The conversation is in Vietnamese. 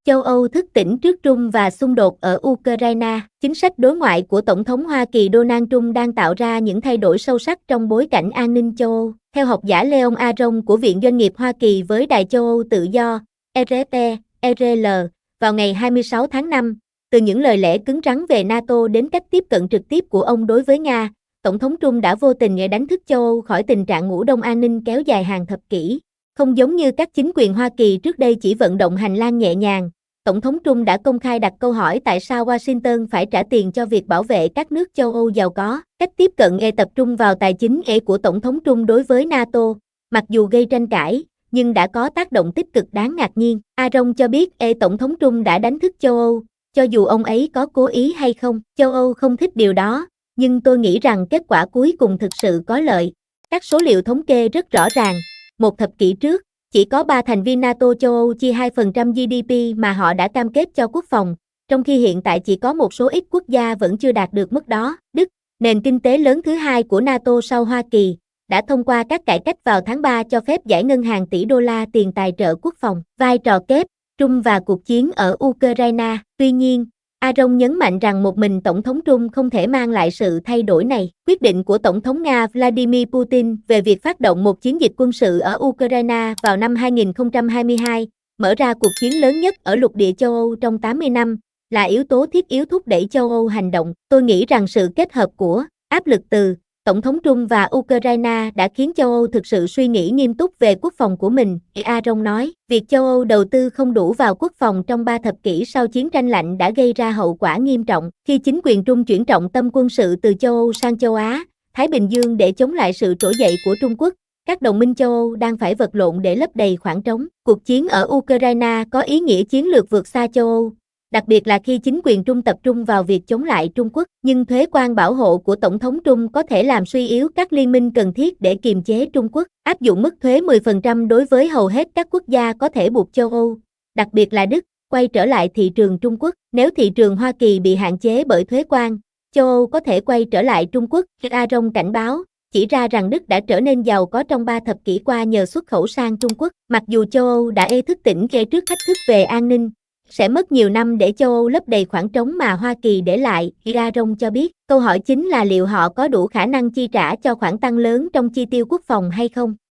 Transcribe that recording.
Châu Âu thức tỉnh trước Trung và xung đột ở Ukraine. Chính sách đối ngoại của Tổng thống Hoa Kỳ Donald Trump đang tạo ra những thay đổi sâu sắc trong bối cảnh an ninh châu Âu. Theo học giả Leon Aron của Viện Doanh nghiệp Hoa Kỳ với Đài châu Âu Tự do, RT-RL, vào ngày 26 tháng 5, từ những lời lẽ cứng rắn về NATO đến cách tiếp cận trực tiếp của ông đối với Nga, Tổng thống Trump đã vô tình đánh thức châu Âu khỏi tình trạng ngủ đông an ninh kéo dài hàng thập kỷ. Không giống như các chính quyền Hoa Kỳ trước đây chỉ vận động hành lang nhẹ nhàng, Tổng thống Trump đã công khai đặt câu hỏi tại sao Washington phải trả tiền cho việc bảo vệ các nước châu Âu giàu có. Cách tiếp cận tập trung vào tài chính của Tổng thống Trump đối với NATO, mặc dù gây tranh cãi, nhưng đã có tác động tích cực đáng ngạc nhiên. Aron cho biết Tổng thống Trump đã đánh thức châu Âu, cho dù ông ấy có cố ý hay không. Châu Âu không thích điều đó, nhưng tôi nghĩ rằng kết quả cuối cùng thực sự có lợi. Các số liệu thống kê rất rõ ràng. Một thập kỷ trước, chỉ có 3 thành viên NATO châu Âu chi 2% GDP mà họ đã cam kết cho quốc phòng, trong khi hiện tại chỉ có một số ít quốc gia vẫn chưa đạt được mức đó. Đức, nền kinh tế lớn thứ hai của NATO sau Hoa Kỳ, đã thông qua các cải cách vào tháng 3 cho phép giải ngân hàng tỷ đô la tiền tài trợ quốc phòng. Vai trò kép, Trump và cuộc chiến ở Ukraine. Tuy nhiên, Aron nhấn mạnh rằng một mình Tổng thống Trump không thể mang lại sự thay đổi này. Quyết định của Tổng thống Nga Vladimir Putin về việc phát động một chiến dịch quân sự ở Ukraine vào năm 2022, mở ra cuộc chiến lớn nhất ở lục địa châu Âu trong 80 năm, là yếu tố thiết yếu thúc đẩy châu Âu hành động. Tôi nghĩ rằng sự kết hợp của áp lực từ Tổng thống Trump và Ukraine đã khiến châu Âu thực sự suy nghĩ nghiêm túc về quốc phòng của mình. Aron nói, việc châu Âu đầu tư không đủ vào quốc phòng trong 3 thập kỷ sau chiến tranh lạnh đã gây ra hậu quả nghiêm trọng. Khi chính quyền Trung chuyển trọng tâm quân sự từ châu Âu sang châu Á, Thái Bình Dương để chống lại sự trỗi dậy của Trung Quốc, các đồng minh châu Âu đang phải vật lộn để lấp đầy khoảng trống. Cuộc chiến ở Ukraine có ý nghĩa chiến lược vượt xa châu Âu, đặc biệt là khi chính quyền Trung tập trung vào việc chống lại Trung Quốc. Nhưng thuế quan bảo hộ của Tổng thống Trump có thể làm suy yếu các liên minh cần thiết để kiềm chế Trung Quốc. Áp dụng mức thuế 10% đối với hầu hết các quốc gia có thể buộc châu Âu, đặc biệt là Đức, quay trở lại thị trường Trung Quốc. Nếu thị trường Hoa Kỳ bị hạn chế bởi thuế quan, châu Âu có thể quay trở lại Trung Quốc. Aron cảnh báo, chỉ ra rằng Đức đã trở nên giàu có trong 3 thập kỷ qua nhờ xuất khẩu sang Trung Quốc. Mặc dù châu Âu đã thức tỉnh trước thách thức về an ninh, sẽ mất nhiều năm để châu Âu lấp đầy khoảng trống mà Hoa Kỳ để lại. Aron cho biết, câu hỏi chính là liệu họ có đủ khả năng chi trả cho khoản tăng lớn trong chi tiêu quốc phòng hay không.